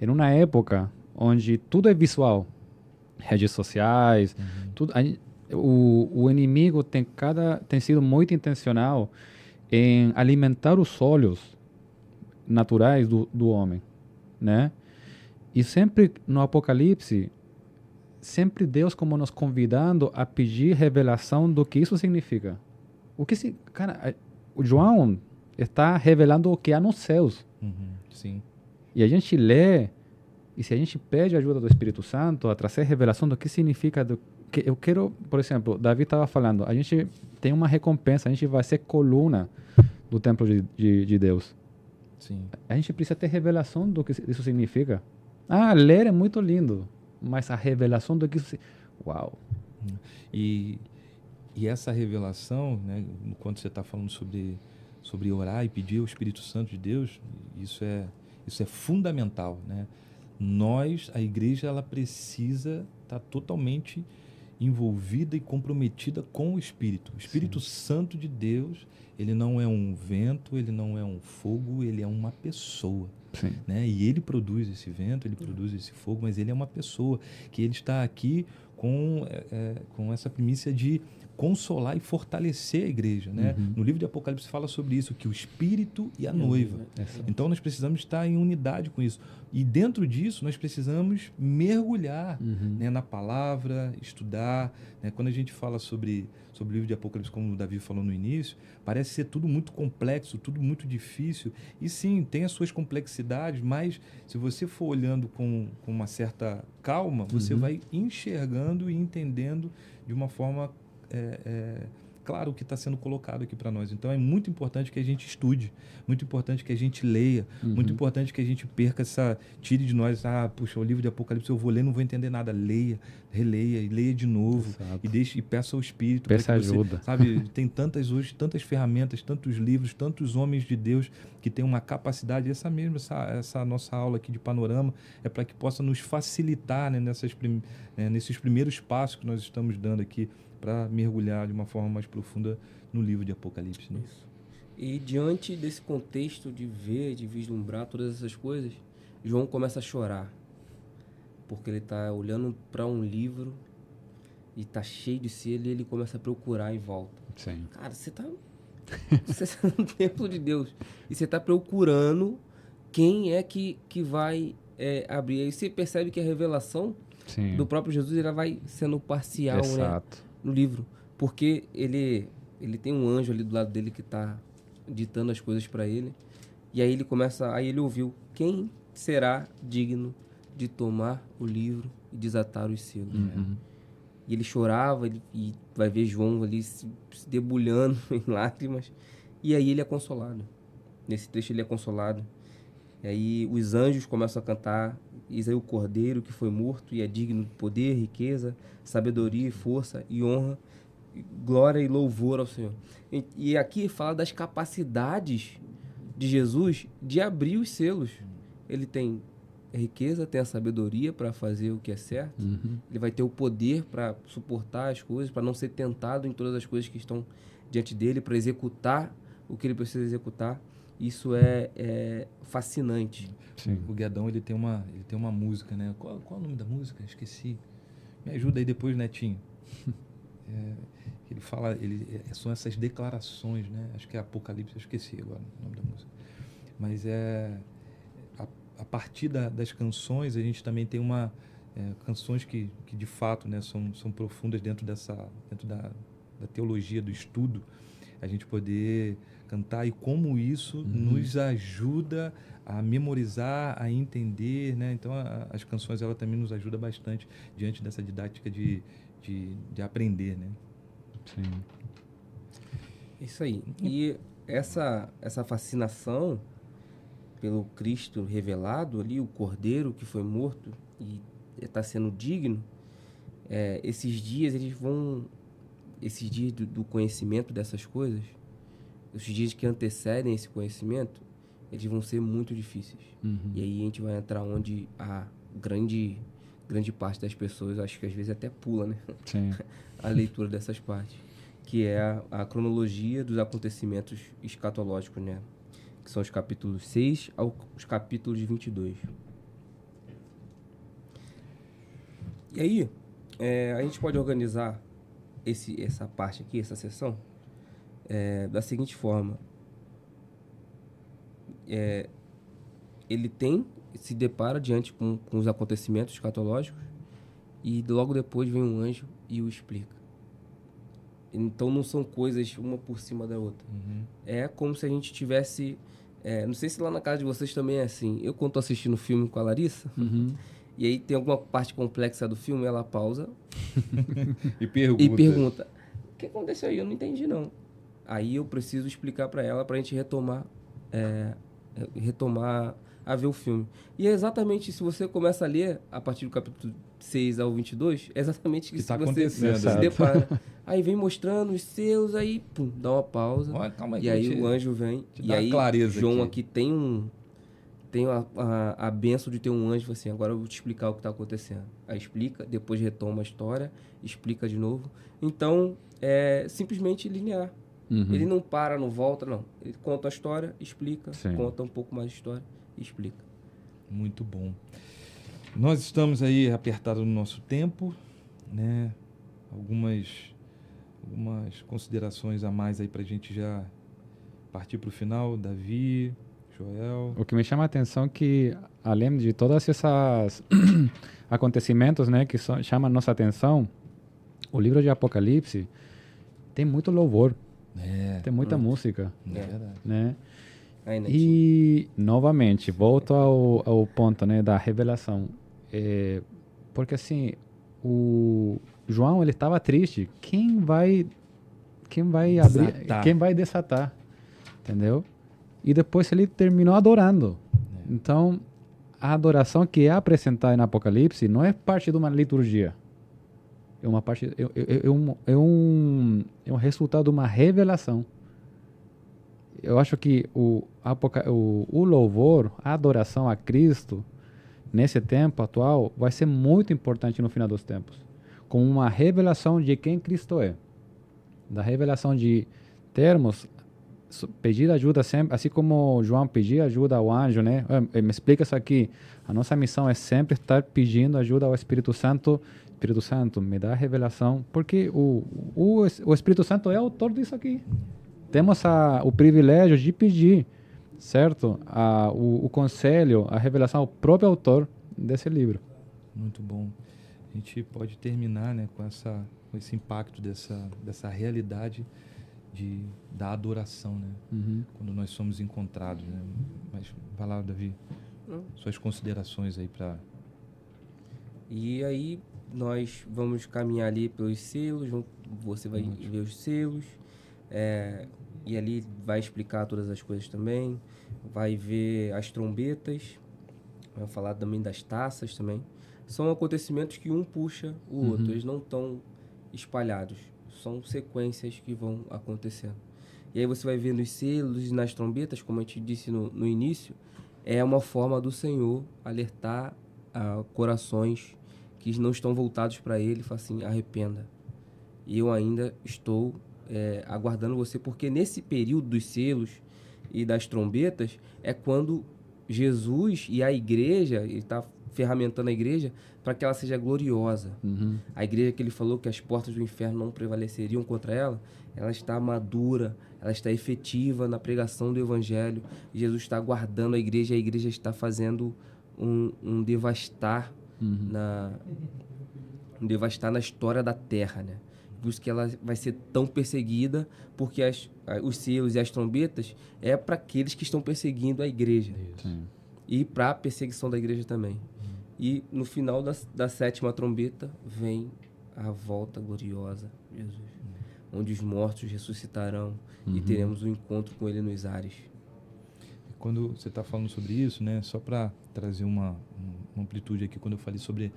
[SPEAKER 3] em uma época onde tudo é visual, redes sociais, tudo. O inimigo tem sido muito intencional em alimentar os olhos naturais do homem, né? E sempre no Apocalipse, sempre Deus como nos convidando a pedir revelação do que isso significa. O João está revelando o que há nos céus.
[SPEAKER 1] Sim.
[SPEAKER 3] E a gente lê, e se a gente pede a ajuda do Espírito Santo a trazer revelação do que significa, eu quero, por exemplo, Davi estava falando, a gente tem uma recompensa, a gente vai ser coluna do templo de Deus.
[SPEAKER 1] Sim.
[SPEAKER 3] A gente precisa ter revelação do que isso significa. Ler é muito lindo, mas a revelação do que isso... Uau!
[SPEAKER 1] E essa revelação, né, quando você está falando sobre orar e pedir ao Espírito Santo de Deus, isso é fundamental, né? A igreja, ela precisa estar totalmente envolvida e comprometida com o Espírito. O Espírito Santo de Deus, ele não é um vento, ele não é um fogo, ele é uma pessoa. Né? E ele produz esse vento, ele produz esse fogo, mas ele é uma pessoa que ele está aqui com essa primícia de consolar e fortalecer a igreja, né? No livro de Apocalipse fala sobre isso, que o Espírito e a noiva. Então nós precisamos estar em unidade com isso. E dentro disso nós precisamos mergulhar, né, na palavra, estudar, né? Quando a gente fala sobre o livro de Apocalipse, como o Davi falou no início, parece ser tudo muito complexo, tudo muito difícil. E sim, tem as suas complexidades, mas se você for olhando com uma certa calma, você vai enxergando e entendendo de uma forma claro o que está sendo colocado aqui para nós. Então é muito importante que a gente estude, muito importante que a gente leia, muito importante que a gente tire de nós, puxa, o livro de Apocalipse eu vou ler, não vou entender nada. Leia, releia e leia de novo. E peça ao Espírito.
[SPEAKER 3] Peça ajuda.
[SPEAKER 1] Sabe, tem tantas ferramentas, tantos livros, tantos homens de Deus que têm uma capacidade, essa nossa aula aqui de panorama é para que possa nos facilitar, né, nesses primeiros passos que nós estamos dando aqui, para mergulhar de uma forma mais profunda no livro de Apocalipse. Né?
[SPEAKER 2] Isso. E diante desse contexto de ver, de vislumbrar todas essas coisas, João começa a chorar, porque ele está olhando para um livro e está cheio de selo e ele começa a procurar em volta.
[SPEAKER 3] Sim.
[SPEAKER 2] Cara, você está no templo de Deus e você está procurando quem é que vai abrir. Aí você percebe que a revelação do próprio Jesus ela vai sendo parcial, né, no livro, porque ele tem um anjo ali do lado dele que está ditando as coisas para ele, e aí ele ouviu: quem será digno de tomar o livro e desatar os selos? Né? E ele chorava, e vai ver João ali se debulhando em lágrimas, e aí ele é consolado. Nesse trecho ele é consolado. E aí os anjos começam a cantar: eis aí o Cordeiro que foi morto e é digno de poder, riqueza, sabedoria, força e honra, glória e louvor ao Senhor. E aqui fala das capacidades de Jesus de abrir os selos. Ele tem riqueza, tem a sabedoria para fazer o que é certo. Ele vai ter o poder para suportar as coisas, para não ser tentado em todas as coisas que estão diante dele, para executar o que ele precisa executar. Isso é fascinante.
[SPEAKER 3] Sim.
[SPEAKER 1] O Guedão, ele tem uma música, né? Qual é o nome da música? Esqueci. Me ajuda aí depois, Netinho. Ele fala, são essas declarações, né? Acho que é Apocalipse, eu esqueci agora o nome da música. Mas a partir das canções, a gente também tem canções que de fato, né, são profundas dentro da teologia, do estudo, a gente poder cantar, e como isso nos ajuda a memorizar, a entender, né? Então as canções, ela também nos ajuda bastante diante dessa didática de aprender, né?
[SPEAKER 3] Sim.
[SPEAKER 2] Isso aí. E essa fascinação pelo Cristo revelado ali, o Cordeiro que foi morto e está sendo digno, esses dias do conhecimento dessas coisas, esses dias que antecedem esse conhecimento, eles vão ser muito difíceis. E aí a gente vai entrar onde a grande parte das pessoas, acho que às vezes até pula, né?
[SPEAKER 3] Sim.
[SPEAKER 2] A leitura dessas partes, que é a cronologia dos acontecimentos escatológicos, né? Que são os capítulos 6 aos capítulos 22. E aí, a gente pode organizar essa parte aqui, essa sessão, da seguinte forma. Ele se depara diante com os acontecimentos escatológicos e logo depois vem um anjo e o explica. Então não são coisas uma por cima da outra. É como se a gente tivesse... não sei se lá na casa de vocês também é assim. Eu, quando estou assistindo o filme com a Larissa, e aí tem alguma parte complexa do filme, ela pausa
[SPEAKER 1] E
[SPEAKER 2] pergunta: o que aconteceu aí? Eu não entendi, não. Aí eu preciso explicar para ela, para a gente retomar a ver o filme. E é exatamente, se você começa a ler a partir do capítulo 6 ao 22, é exatamente isso
[SPEAKER 1] tá
[SPEAKER 2] que você
[SPEAKER 1] acontecendo,
[SPEAKER 2] se depara. Aí vem mostrando os selos, aí pum, dá uma pausa.
[SPEAKER 1] Olha, calma aí,
[SPEAKER 2] e aí o anjo vem. E
[SPEAKER 1] dá
[SPEAKER 2] aí
[SPEAKER 1] clareza
[SPEAKER 2] João
[SPEAKER 1] aqui.
[SPEAKER 2] tem a benção de ter um anjo assim: agora eu vou te explicar o que está acontecendo. Aí explica, depois retoma a história, explica de novo. Então, é simplesmente linear. Ele não para, não volta, não. Ele conta a história, explica, conta um pouco mais de história e explica.
[SPEAKER 1] Muito bom. Nós estamos aí apertados no nosso tempo, né? Algumas considerações a mais aí para a gente já partir para o final. Davi, Joel.
[SPEAKER 3] O que me chama a atenção é que, além de todos esses acontecimentos, né, que chamam a nossa atenção, o livro de Apocalipse tem muito louvor, tem muita música,
[SPEAKER 1] Verdade.
[SPEAKER 3] né?
[SPEAKER 2] Aí,
[SPEAKER 3] E, novamente, volto ao ponto, né, da revelação. Porque, assim, o João, ele estava triste. Quem vai abrir?
[SPEAKER 1] Desatar.
[SPEAKER 3] Quem vai desatar? Entendeu? E depois ele terminou adorando. Então, a adoração que é apresentada no Apocalipse não é parte de uma liturgia. É uma parte, é um resultado de uma revelação. Eu acho que o louvor, a adoração a Cristo, nesse tempo atual, vai ser muito importante no final dos tempos. Com uma revelação de quem Cristo é. Da revelação de termos, pedir ajuda sempre, assim como João pedia ajuda ao anjo, né? Me explica isso aqui. A nossa missão é sempre estar pedindo ajuda ao Espírito Santo. Espírito Santo, me dá a revelação, porque o Espírito Santo é autor disso aqui. Temos o privilégio de pedir, certo? O conselho, a revelação ao próprio autor desse livro.
[SPEAKER 1] Muito bom. A gente pode terminar, né, com esse impacto dessa realidade da adoração, né? Quando nós somos encontrados, né? Mas vai lá, Davi, suas considerações aí para...
[SPEAKER 2] E aí nós vamos caminhar ali pelos selos, você vai ver os selos, e ali vai explicar todas as coisas também, vai ver as trombetas, vai falar também das taças também. São acontecimentos que um puxa o outro, eles não estão espalhados, são sequências que vão acontecendo. E aí você vai ver nos selos e nas trombetas, como a gente disse no início, é uma forma do Senhor alertar corações que não estão voltados para Ele, fala assim: arrependa. E eu ainda estou aguardando você, porque nesse período dos selos e das trombetas é quando Jesus e a igreja, ele está ferramentando a igreja para que ela seja gloriosa. A igreja que ele falou que as portas do inferno não prevaleceriam contra ela, ela está madura, ela está efetiva na pregação do evangelho. Jesus está guardando a igreja está fazendo um devastar onde vai estar na história da Terra, né? Por isso que ela vai ser tão perseguida, porque os selos e as trombetas é para aqueles que estão perseguindo a igreja.
[SPEAKER 3] Sim.
[SPEAKER 2] E para a perseguição da igreja também. E no final da sétima trombeta vem a volta gloriosa de Jesus, onde os mortos ressuscitarão e teremos um encontro com ele nos ares.
[SPEAKER 1] Quando você está falando sobre isso, né, só para trazer uma amplitude aqui, quando eu falei sobre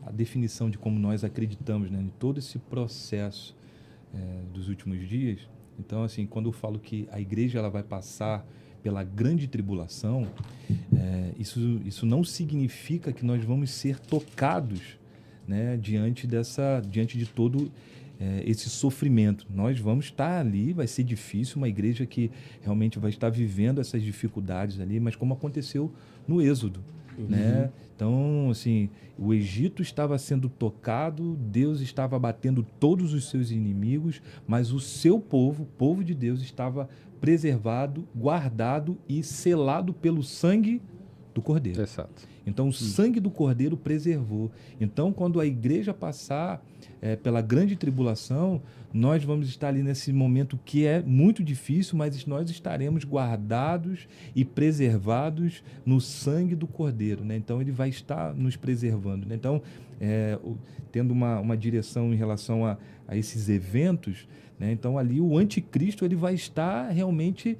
[SPEAKER 1] a definição de como nós acreditamos, né, em todo esse processo dos últimos dias, então, assim, quando eu falo que a igreja ela vai passar pela grande tribulação, isso não significa que nós vamos ser tocados, né, diante de todo esse sofrimento. Nós vamos estar ali, vai ser difícil, uma igreja que realmente vai estar vivendo essas dificuldades ali, mas como aconteceu no Êxodo, né? Então, assim, o Egito estava sendo tocado, Deus estava abatendo todos os seus inimigos, mas o seu povo, o povo de Deus, estava preservado, guardado e selado pelo sangue do Cordeiro.
[SPEAKER 3] Exato.
[SPEAKER 1] Então, o sangue do Cordeiro preservou. Então, quando a igreja passar pela grande tribulação, nós vamos estar ali nesse momento que é muito difícil, mas nós estaremos guardados e preservados no sangue do Cordeiro, né? Então, ele vai estar nos preservando, né? Então, tendo uma direção em relação a esses eventos, né? Então, ali o anticristo ele vai estar realmente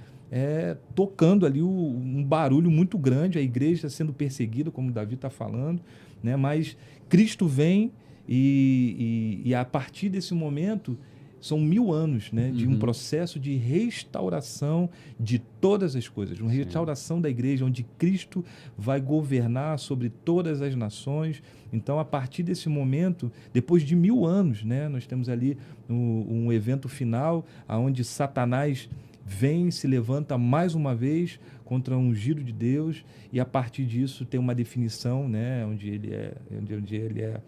[SPEAKER 1] tocando ali um barulho muito grande, a igreja sendo perseguida, como o Davi está falando, né? Mas Cristo vem e a partir desse momento são 1000 anos, né, de um processo de restauração de todas as coisas, uma restauração da igreja, onde Cristo vai governar sobre todas as nações. Então, a partir desse momento, depois de 1000 anos, né, nós temos ali um evento final, onde Satanás vem, se levanta mais uma vez contra o ungido de Deus, e a partir disso tem uma definição, né, onde ele é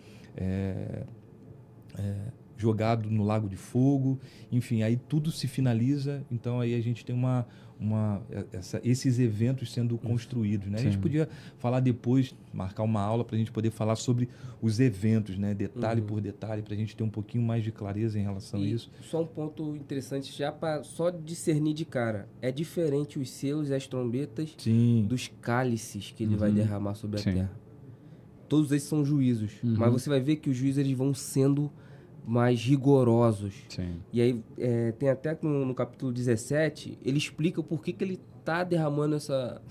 [SPEAKER 1] jogado no lago de fogo, enfim, aí tudo se finaliza. Então aí a gente tem esses eventos sendo construídos, né? A gente podia falar depois, marcar uma aula para a gente poder falar sobre os eventos, né? Detalhe por detalhe, para a gente ter um pouquinho mais de clareza em relação a isso.
[SPEAKER 2] Só um ponto interessante, já para só discernir de cara, é diferente os selos e as trombetas dos cálices que ele vai derramar sobre a terra. Todos esses são juízos, mas você vai ver que os juízos eles vão sendo mais rigorosos.
[SPEAKER 3] Sim.
[SPEAKER 2] E aí tem até no capítulo 17, ele explica o porquê que ele está derramando essa...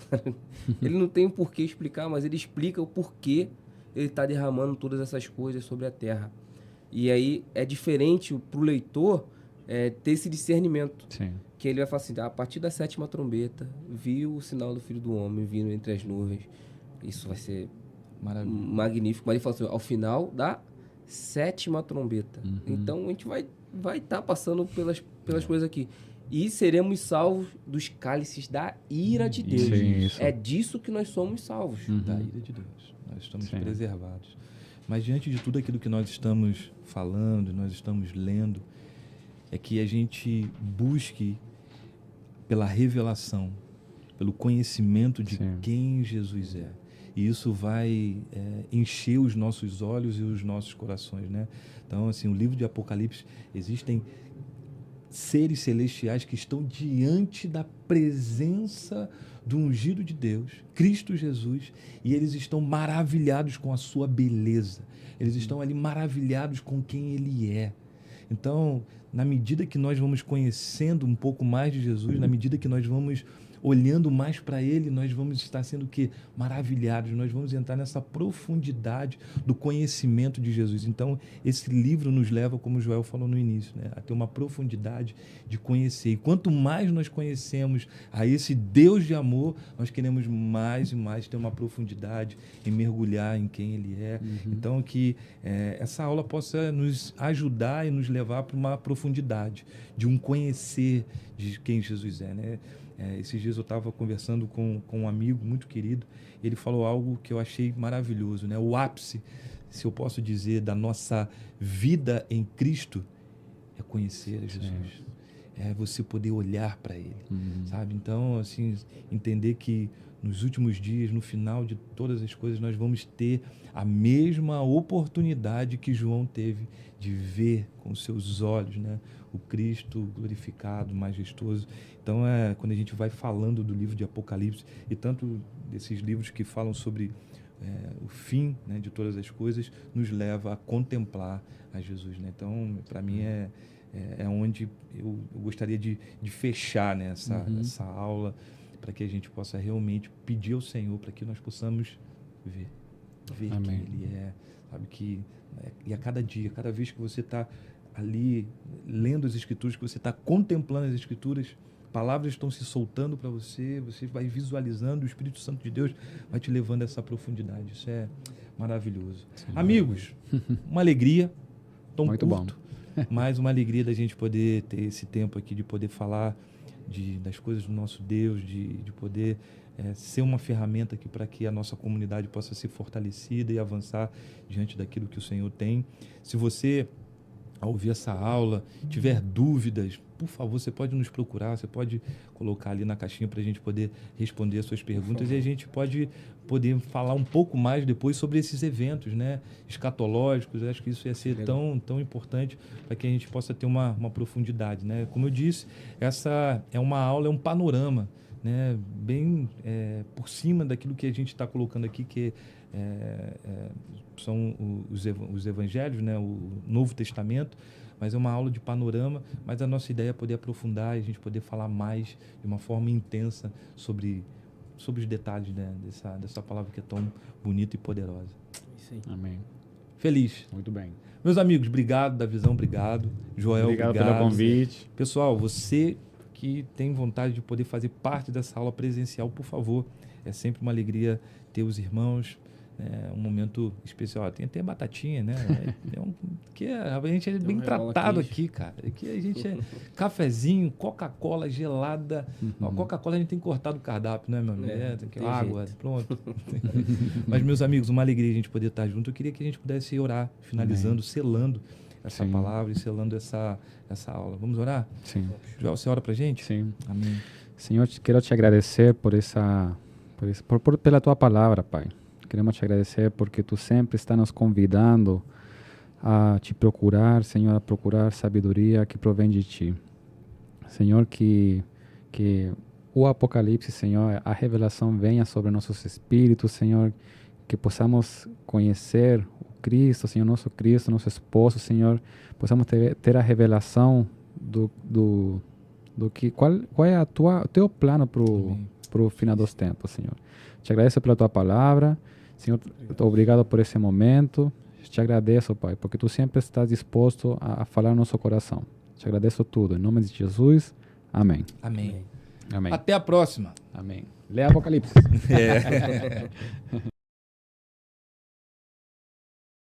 [SPEAKER 2] Ele não tem um porquê explicar, mas ele explica o porquê ele está derramando todas essas coisas sobre a terra. E aí é diferente para o leitor ter esse discernimento.
[SPEAKER 3] Sim.
[SPEAKER 2] Que ele vai falar assim, a partir da 7ª trombeta, viu o sinal do Filho do Homem vindo entre as nuvens. Isso vai ser magnífico. Mas ele fala assim, ao final da 7ª trombeta. Então a gente vai estar passando pelas coisas aqui. E seremos salvos dos cálices da ira de Deus.
[SPEAKER 3] Sim, isso.
[SPEAKER 2] É disso que nós somos salvos.
[SPEAKER 1] Da ira de Deus. Nós estamos preservados. Mas diante de tudo aquilo que nós estamos falando, nós estamos lendo, é que a gente busque pela revelação, pelo conhecimento de quem Jesus é. E isso vai encher os nossos olhos e os nossos corações, né? Então, assim, o livro de Apocalipse, existem seres celestiais que estão diante da presença do ungido de Deus, Cristo Jesus, e eles estão maravilhados com a sua beleza. Eles estão ali maravilhados com quem Ele é. Então, na medida que nós vamos conhecendo um pouco mais de Jesus, na medida que nós vamos olhando mais para Ele, nós vamos estar sendo maravilhados, nós vamos entrar nessa profundidade do conhecimento de Jesus. Então, esse livro nos leva, como o Joel falou no início, né, a ter uma profundidade de conhecer. E quanto mais nós conhecemos a esse Deus de amor, nós queremos mais e mais ter uma profundidade em mergulhar em quem Ele é. Então, que essa aula possa nos ajudar e nos levar para uma profundidade de um conhecer de quem Jesus é, né? Esses dias eu estava conversando com um amigo muito querido, ele falou algo que eu achei maravilhoso, né? O ápice, se eu posso dizer, da nossa vida em Cristo é conhecer a Jesus. é você poder olhar para Ele, sabe? Então, assim, entender que nos últimos dias, no final de todas as coisas, nós vamos ter a mesma oportunidade que João teve de ver com seus olhos, né? O Cristo glorificado, majestoso. Então, quando a gente vai falando do livro de Apocalipse, e tanto desses livros que falam sobre o fim, né, de todas as coisas, nos leva a contemplar a Jesus, né? Então, para mim, é onde eu gostaria de fechar, né, essa aula, para que a gente possa realmente pedir ao Senhor para que nós possamos ver
[SPEAKER 3] Amém.
[SPEAKER 1] quem Ele é, sabe? E a cada dia, cada vez que você está ali lendo as Escrituras, que você está contemplando as Escrituras, palavras estão se soltando para você, você vai visualizando, o Espírito Santo de Deus vai te levando a essa profundidade. Isso é maravilhoso. Sim, amigos, uma alegria, tão
[SPEAKER 3] muito
[SPEAKER 1] curto, mas uma alegria da gente poder ter esse tempo aqui, de poder falar das coisas do nosso Deus, de poder ser uma ferramenta aqui para que a nossa comunidade possa ser fortalecida e avançar diante daquilo que o Senhor tem. Se você, ao ouvir essa aula, tiver dúvidas, por favor, você pode nos procurar, você pode colocar ali na caixinha para a gente poder responder as suas perguntas, e a gente pode poder falar um pouco mais depois sobre esses eventos, né, escatológicos. Eu acho que isso ia ser tão importante para que a gente possa ter uma profundidade, né? Como eu disse, essa é uma aula, é um panorama, né, bem por cima daquilo que a gente está colocando aqui, que são os evangelhos, né, o Novo Testamento, mas é uma aula de panorama. Mas a nossa ideia é poder aprofundar e a gente poder falar mais de uma forma intensa sobre os detalhes, né, dessa palavra que é tão bonita e poderosa.
[SPEAKER 2] Isso aí.
[SPEAKER 3] Amém.
[SPEAKER 1] Feliz.
[SPEAKER 3] Muito bem.
[SPEAKER 1] Meus amigos, obrigado. Da Visão, obrigado. Joel,
[SPEAKER 3] obrigado pelo convite.
[SPEAKER 1] Pessoal, você que tem vontade de poder fazer parte dessa aula presencial, por favor, é sempre uma alegria ter os irmãos, um momento especial. Tem até batatinha, né? Que a gente é bem tratado aqui, cara. Aqui a gente é cafezinho, Coca-Cola gelada. A Coca-Cola a gente tem cortado o cardápio, né, meu amigo? Tem água, jeito. Pronto. Mas, meus amigos, uma alegria a gente poder estar junto. Eu queria que a gente pudesse orar, finalizando, selando essa palavra e selando essa aula. Vamos orar?
[SPEAKER 3] Sim.
[SPEAKER 1] Joel, você ora pra gente?
[SPEAKER 3] Sim.
[SPEAKER 1] Amém.
[SPEAKER 3] Senhor, quero te agradecer pela tua palavra, Pai. Queremos te agradecer porque tu sempre está nos convidando a te procurar, Senhor, a procurar sabedoria que provém de ti. Senhor, que o Apocalipse, Senhor, a revelação venha sobre nossos espíritos, Senhor, que possamos conhecer o Cristo, Senhor, nosso esposo, Senhor, possamos ter a revelação do que qual é o teu plano para o final dos tempos, Senhor. Te agradeço pela tua palavra, Senhor, obrigado por esse momento. Te agradeço, Pai, porque tu sempre estás disposto a falar no nosso coração. Te agradeço tudo. Em nome de Jesus. Amém.
[SPEAKER 1] Amém.
[SPEAKER 3] Amém.
[SPEAKER 1] Até a próxima.
[SPEAKER 3] Amém. Lê Apocalipse.